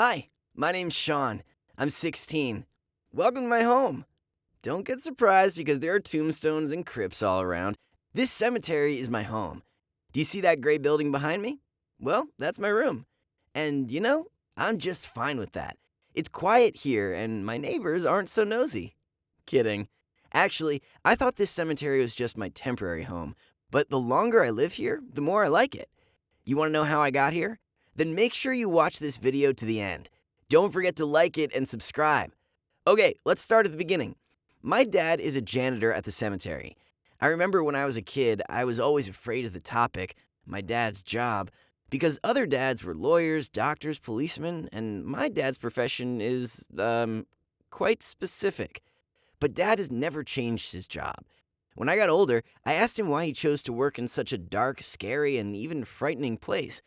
Hi, my name's Sean. I'm 16. Welcome to my home. Don't get surprised because there are tombstones and crypts all around. This cemetery is my home. Do you see that gray building behind me? Well, that's my room. And I'm just fine with that. It's quiet here and my neighbors aren't so nosy. Kidding. Actually, I thought this cemetery was just my temporary home, but the longer I live here, the more I like it. You want to know how I got here? Then make sure you watch this video to the end. Don't forget to like it and subscribe. Okay, let's start at the beginning. My dad is a janitor at the cemetery. I remember when I was a kid, I was always afraid of the topic, my dad's job, because other dads were lawyers, doctors, policemen, and my dad's profession is, quite specific. But dad has never changed his job. When I got older, I asked him why he chose to work in such a dark, scary, and even frightening place.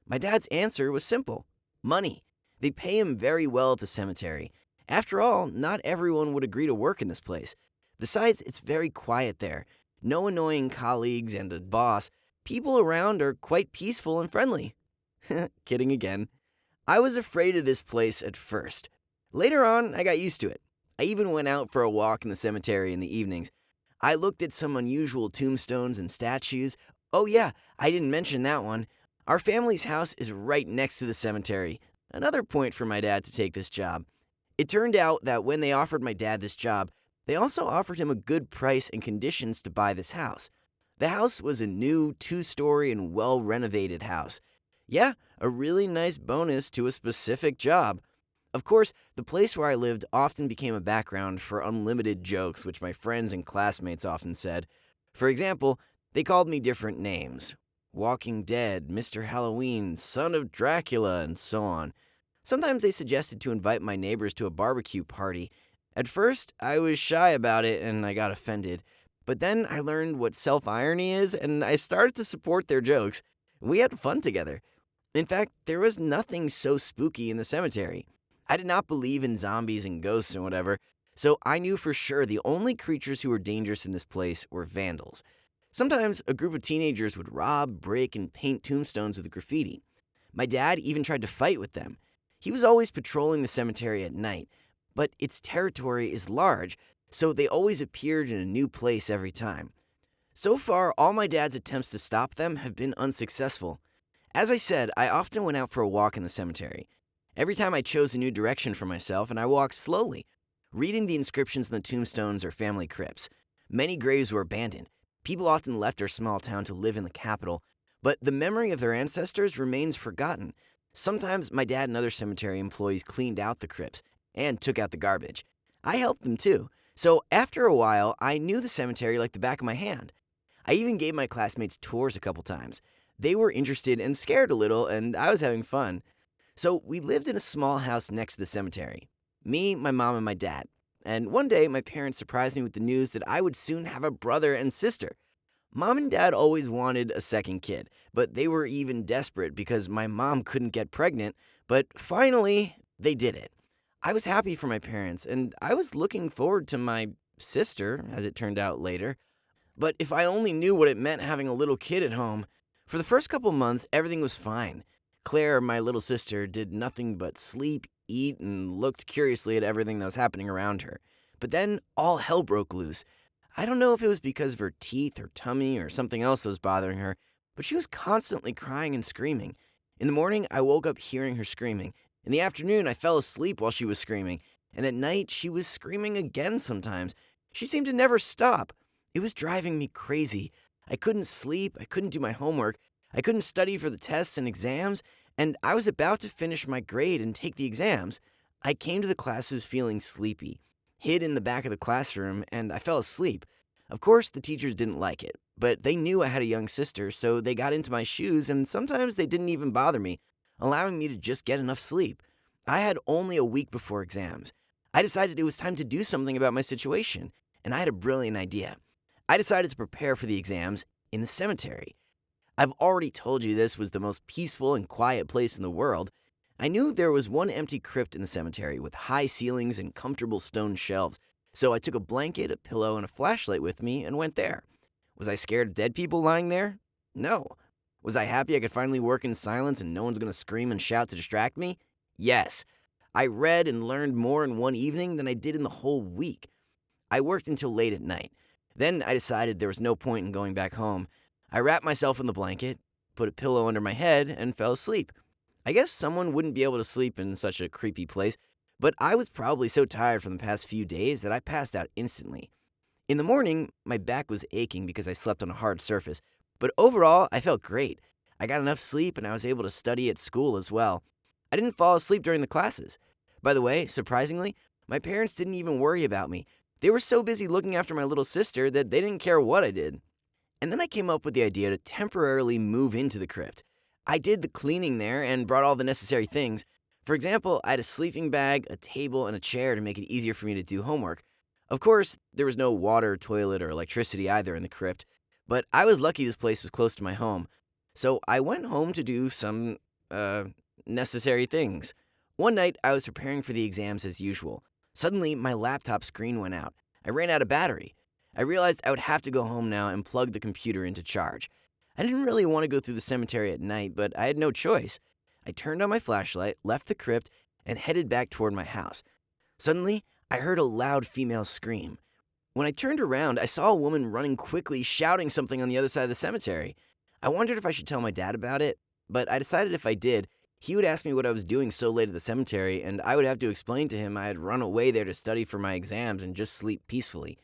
My dad's answer was simple: money. They pay him very well at the cemetery. After all, not everyone would agree to work in this place. Besides, it's very quiet there. No annoying colleagues and a boss. People around are quite peaceful and friendly. Kidding again. I was afraid of this place at first. Later on, I got used to it. I even went out for a walk in the cemetery in the evenings. I looked at some unusual tombstones and statues. Oh, yeah, I didn't mention that one. Our family's house is right next to the cemetery. Another point for my dad to take this job. It turned out that when they offered my dad this job, they also offered him a good price and conditions to buy this house. The house was a new 2-story and well renovated house. Yeah, a really nice bonus to a specific job. Of course, the place where I lived often became a background for unlimited jokes, which my friends and classmates often said. For example, they called me different names: Walking Dead, Mr. Halloween, Son of Dracula, and so on. Sometimes they suggested to invite my neighbors to a barbecue party. At first, I was shy about it and I got offended. But then I learned what self irony is and I started to support their jokes. We had fun together. In fact, there was nothing so spooky in the cemetery. I did not believe in zombies and ghosts and whatever, so I knew for sure the only creatures who were dangerous in this place were vandals. Sometimes a group of teenagers would rob, break, and paint tombstones with graffiti. My dad even tried to fight with them. He was always patrolling the cemetery at night, but its territory is large, so they always appeared in a new place every time. So far, all my dad's attempts to stop them have been unsuccessful. As I said, I often went out for a walk in the cemetery. Every time I chose a new direction for myself and I walked slowly, reading the inscriptions on the tombstones or family crypts. Many graves were abandoned. People often left our small town to live in the capital, but the memory of their ancestors remains forgotten. Sometimes my dad and other cemetery employees cleaned out the crypts and took out the garbage. I helped them too, so after a while, I knew the cemetery like the back of my hand. I even gave my classmates tours a couple times. They were interested and scared a little, and I was having fun. So we lived in a small house next to the cemetery. Me, my mom, and my dad. And one day, my parents surprised me with the news that I would soon have a brother and sister. Mom and dad always wanted a second kid, but they were even desperate because my mom couldn't get pregnant, but finally, they did it. I was happy for my parents, and I was looking forward to my sister, as it turned out later. But if I only knew what it meant having a little kid at home. For the first couple months, everything was fine. Claire, my little sister, did nothing but sleep, eat, and looked curiously at everything that was happening around her. But then all hell broke loose. I don't know if it was because of her teeth, her tummy, or something else that was bothering her, but she was constantly crying and screaming. In the morning, I woke up hearing her screaming. In the afternoon, I fell asleep while she was screaming. And at night, she was screaming again sometimes. She seemed to never stop. It was driving me crazy. I couldn't sleep, I couldn't do my homework, I couldn't study for the tests and exams, and I was about to finish my grade and take the exams. I came to the classes feeling sleepy, hid in the back of the classroom, and I fell asleep. Of course, the teachers didn't like it, but they knew I had a young sister, so they got into my shoes, and sometimes they didn't even bother me, allowing me to just get enough sleep. I had only a week before exams. I decided it was time to do something about my situation, and I had a brilliant idea. I decided to prepare for the exams in the cemetery. I've already told you this was the most peaceful and quiet place in the world. I knew there was one empty crypt in the cemetery with high ceilings and comfortable stone shelves, so I took a blanket, a pillow, and a flashlight with me and went there. Was I scared of dead people lying there? No. Was I happy I could finally work in silence and no one's going to scream and shout to distract me? Yes, I read and learned more in one evening than I did in the whole week. I worked until late at night. Then I decided there was no point in going back home. I wrapped myself in the blanket, put a pillow under my head, and fell asleep. I guess someone wouldn't be able to sleep in such a creepy place, but I was probably so tired from the past few days that I passed out instantly. In the morning, my back was aching because I slept on a hard surface, but overall, I felt great. I got enough sleep and I was able to study at school as well. I didn't fall asleep during the classes. By the way, surprisingly, my parents didn't even worry about me. They were so busy looking after my little sister that they didn't care what I did. And then I came up with the idea to temporarily move into the crypt. I did the cleaning there and brought all the necessary things. For example, I had a sleeping bag, a table, and a chair to make it easier for me to do homework. Of course, there was no water, toilet, or electricity either in the crypt, but I was lucky this place was close to my home. So I went home to do some, necessary things. One night, I was preparing for the exams as usual. Suddenly, my laptop screen went out. I ran out of battery. I realized I would have to go home now and plug the computer into charge. I didn't really want to go through the cemetery at night, but I had no choice. I turned on my flashlight, left the crypt, and headed back toward my house. Suddenly, I heard a loud female scream. When I turned around, I saw a woman running quickly, shouting something on the other side of the cemetery. I wondered if I should tell my dad about it, but I decided if I did, he would ask me what I was doing so late at the cemetery, and I would have to explain to him I had run away there to study for my exams and just sleep peacefully.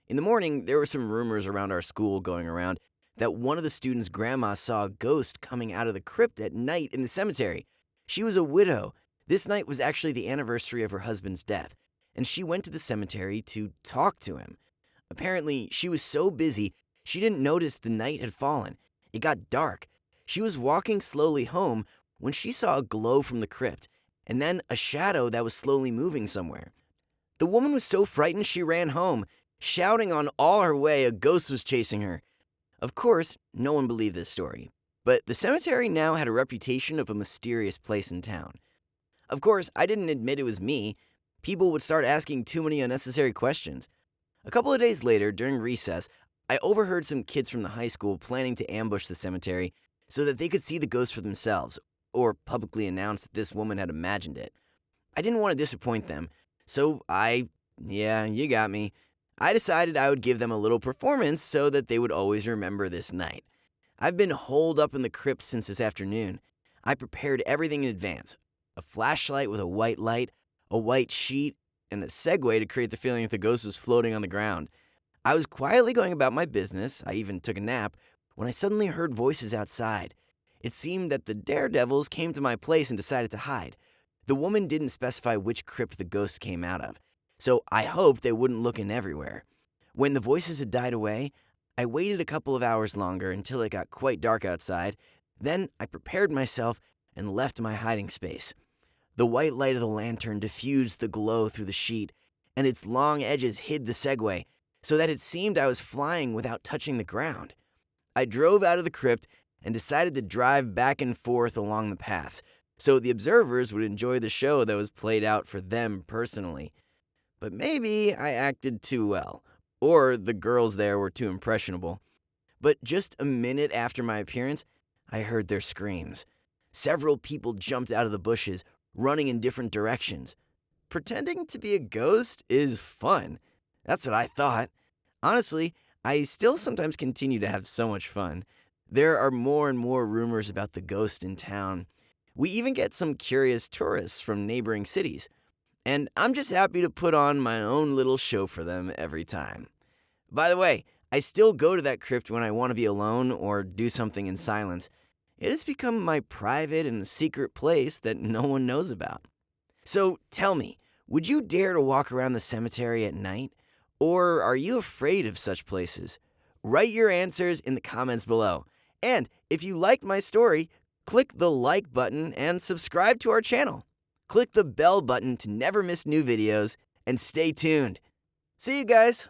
In the morning, there were some rumors around our school going around that one of the students' grandma saw a ghost coming out of the crypt at night in the cemetery. She was a widow. This night was actually the anniversary of her husband's death, and she went to the cemetery to talk to him. Apparently, she was so busy, she didn't notice the night had fallen. It got dark. She was walking slowly home when she saw a glow from the crypt, and then a shadow that was slowly moving somewhere. The woman was so frightened she ran home, shouting on all her way a ghost was chasing her. Of course, no one believed this story, but the cemetery now had a reputation of a mysterious place in town. Of course, I didn't admit it was me. People would start asking too many unnecessary questions. A couple of days later, during recess, I overheard some kids from the high school planning to ambush the cemetery so that they could see the ghost for themselves, or publicly announce that this woman had imagined it. I didn't want to disappoint them, so yeah, you got me. I decided I would give them a little performance so that they would always remember this night. I've been holed up in the crypt since this afternoon. I prepared everything in advance. A flashlight with a white light, a white sheet, and a Segway to create the feeling that the ghost was floating on the ground. I was quietly going about my business, I even took a nap, when I suddenly heard voices outside. It seemed that the daredevils came to my place and decided to hide. The woman didn't specify which crypt the ghost came out of, so I hoped they wouldn't look in everywhere. When the voices had died away, I waited a couple of hours longer until it got quite dark outside. Then I prepared myself and left my hiding space. The white light of the lantern diffused the glow through the sheet, and its long edges hid the Segway, so that it seemed I was flying without touching the ground. I drove out of the crypt and decided to drive back and forth along the paths, so the observers would enjoy the show that was played out for them personally. But maybe I acted too well, or the girls there were too impressionable. But just a minute after my appearance, I heard their screams. Several people jumped out of the bushes, running in different directions. Pretending to be a ghost is fun. That's what I thought. Honestly, I still sometimes continue to have so much fun. There are more and more rumors about the ghost in town. We even get some curious tourists from neighboring cities. And I'm just happy to put on my own little show for them every time. By the way, I still go to that crypt when I want to be alone or do something in silence. It has become my private and secret place that no one knows about. So tell me, would you dare to walk around the cemetery at night? Or are you afraid of such places? Write your answers in the comments below. And if you liked my story, click the like button and subscribe to our channel. Click the bell button to never miss new videos, and stay tuned. See you guys!